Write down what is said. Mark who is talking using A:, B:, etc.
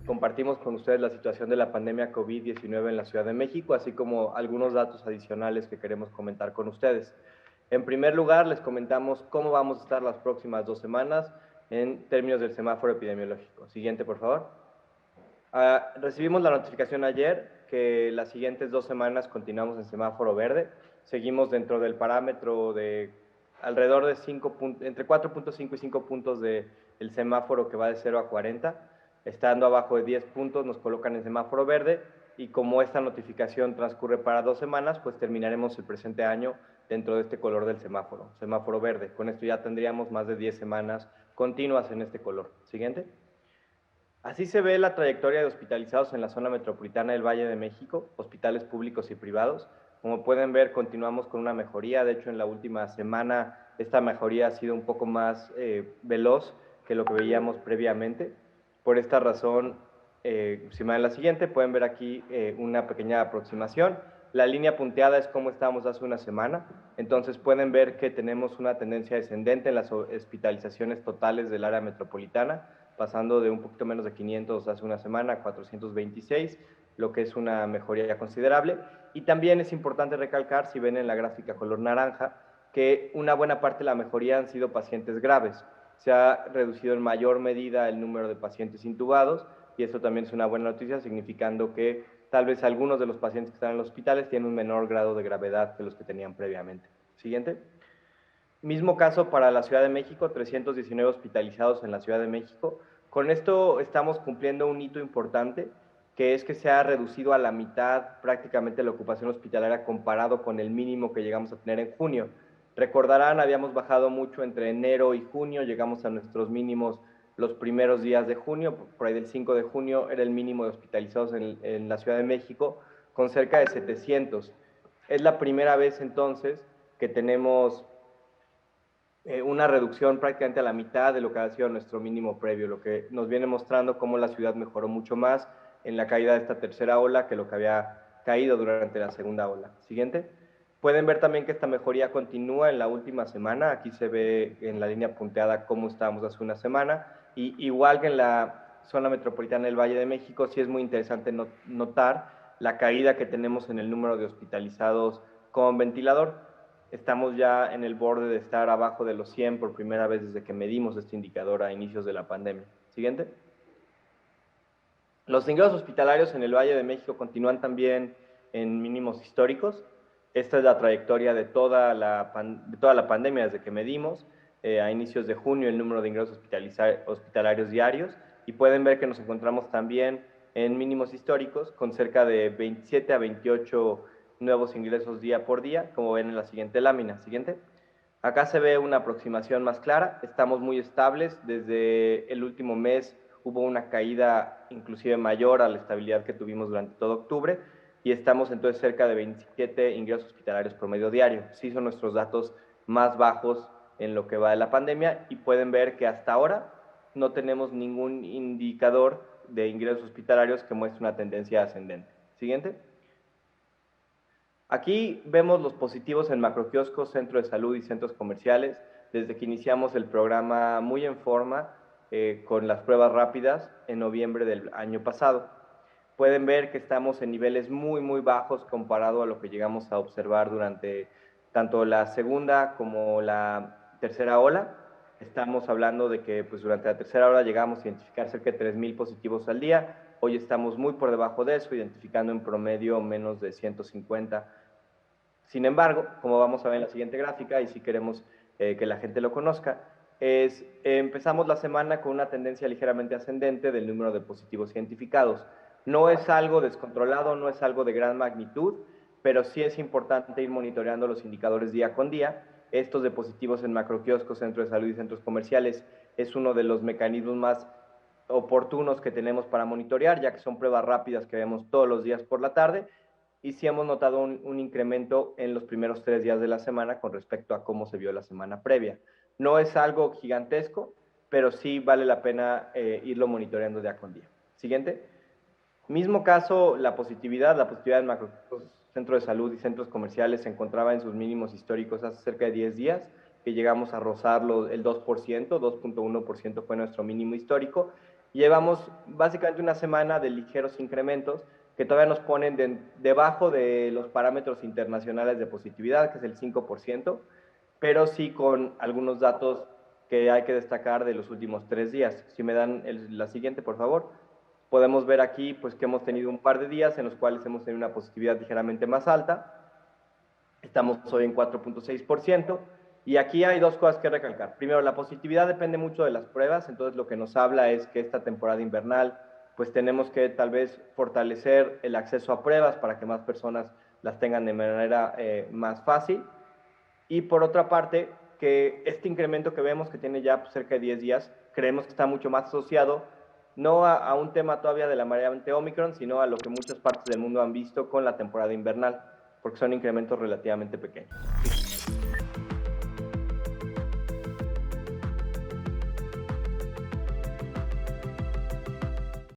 A: compartimos con ustedes la situación de la pandemia COVID-19 en la Ciudad de México, así como algunos datos adicionales que queremos comentar con ustedes. En primer lugar, les comentamos cómo vamos a estar las próximas 2 semanas en términos del semáforo epidemiológico. Siguiente, por favor. Recibimos la notificación ayer que las siguientes 2 semanas continuamos en semáforo verde. Seguimos dentro del parámetro de alrededor de entre 4.5 y 5 puntos del semáforo que va de 0 a 40. Estando abajo de 10 puntos nos colocan en semáforo verde y como esta notificación transcurre para 2 semanas, pues terminaremos el presente año dentro de este color del semáforo, semáforo verde. Con esto ya tendríamos más de 10 semanas continuas en este color. Siguiente. Así se ve la trayectoria de hospitalizados en la zona metropolitana del Valle de México, hospitales públicos y privados. Como pueden ver, continuamos con una mejoría. De hecho, en la última semana esta mejoría ha sido un poco más veloz que lo que veíamos previamente. Por esta razón, si me dan la siguiente, pueden ver aquí una pequeña aproximación. La línea punteada es como estábamos hace una semana. Entonces pueden ver que tenemos una tendencia descendente en las hospitalizaciones totales del área metropolitana, pasando de un poquito menos de 500 hace una semana a 426, lo que es una mejoría considerable. Y también es importante recalcar, si ven en la gráfica color naranja, que una buena parte de la mejoría han sido pacientes graves. Se ha reducido en mayor medida el número de pacientes intubados y esto también es una buena noticia, significando que tal vez algunos de los pacientes que están en los hospitales tienen un menor grado de gravedad que los que tenían previamente. Siguiente. Mismo caso para la Ciudad de México, 319 hospitalizados en la Ciudad de México. Con esto estamos cumpliendo un hito importante, que es que se ha reducido a la mitad prácticamente la ocupación hospitalaria comparado con el mínimo que llegamos a tener en junio. Recordarán, habíamos bajado mucho entre enero y junio, llegamos a nuestros mínimos los primeros días de junio, por ahí del 5 de junio era el mínimo de hospitalizados en la Ciudad de México, con cerca de 700. Es la primera vez entonces que tenemos una reducción prácticamente a la mitad de lo que ha sido nuestro mínimo previo, lo que nos viene mostrando cómo la ciudad mejoró mucho más en la caída de esta tercera ola que lo que había caído durante la segunda ola. Siguiente. Pueden ver también que esta mejoría continúa en la última semana. Aquí se ve en la línea punteada cómo estábamos hace una semana. Y igual que en la zona metropolitana del Valle de México, sí es muy interesante notar la caída que tenemos en el número de hospitalizados con ventilador. Estamos ya en el borde de estar abajo de los 100 por primera vez desde que medimos este indicador a inicios de la pandemia. Siguiente. Los ingresos hospitalarios en el Valle de México continúan también en mínimos históricos. Esta es la trayectoria de toda la pandemia desde que medimos. A inicios de junio el número de ingresos hospitalarios diarios y pueden ver que nos encontramos también en mínimos históricos con cerca de 27 a 28 nuevos ingresos día por día, como ven en la siguiente lámina. Siguiente. Acá se ve una aproximación más clara, estamos muy estables, desde el último mes hubo una caída inclusive mayor a la estabilidad que tuvimos durante todo octubre y estamos entonces cerca de 27 ingresos hospitalarios promedio diario. Sí son nuestros datos más bajos en lo que va de la pandemia y pueden ver que hasta ahora no tenemos ningún indicador de ingresos hospitalarios que muestre una tendencia ascendente. Siguiente. Aquí vemos los positivos en macroquioscos, centros de salud y centros comerciales. Desde que iniciamos el programa muy en forma con las pruebas rápidas en noviembre del año pasado. Pueden ver que estamos en niveles muy bajos comparado a lo que llegamos a observar durante tanto la segunda como la tercera ola. Estamos hablando de que pues, durante la tercera ola llegamos a identificar cerca de 3,000 positivos al día. Hoy estamos muy por debajo de eso, identificando en promedio menos de 150. Sin embargo, como vamos a ver en la siguiente gráfica, y si queremos que la gente lo conozca, empezamos la semana con una tendencia ligeramente ascendente del número de positivos identificados. No es algo descontrolado, no es algo de gran magnitud, pero sí es importante ir monitoreando los indicadores día con día. Estos de positivos en macroquioscos, centros de salud y centros comerciales es uno de los mecanismos más oportunos que tenemos para monitorear, ya que son pruebas rápidas que vemos todos los días por la tarde, y sí hemos notado un incremento en los primeros 3 días de la semana con respecto a cómo se vio la semana previa. No es algo gigantesco, pero sí vale la pena irlo monitoreando día con día. Siguiente. Mismo caso, la positividad en macro centros de salud y centros comerciales se encontraba en sus mínimos históricos hace cerca de 10 días, que llegamos a rozarlo el 2%, 2.1% fue nuestro mínimo histórico. Llevamos básicamente una semana de ligeros incrementos que todavía nos ponen debajo de los parámetros internacionales de positividad, que es el 5%, pero sí con algunos datos que hay que destacar de los últimos 3 días. Si me dan la siguiente, por favor. Podemos ver aquí pues, que hemos tenido un par de días en los cuales hemos tenido una positividad ligeramente más alta. Estamos hoy en 4.6%. Y aquí hay dos cosas que recalcar. Primero, la positividad depende mucho de las pruebas, entonces lo que nos habla es que esta temporada invernal, pues tenemos que tal vez fortalecer el acceso a pruebas para que más personas las tengan de manera más fácil. Y por otra parte, que este incremento que vemos, que tiene ya pues, cerca de 10 días, creemos que está mucho más asociado no a un tema todavía de la variante Omicron, sino a lo que muchas partes del mundo han visto con la temporada invernal, porque son incrementos relativamente pequeños.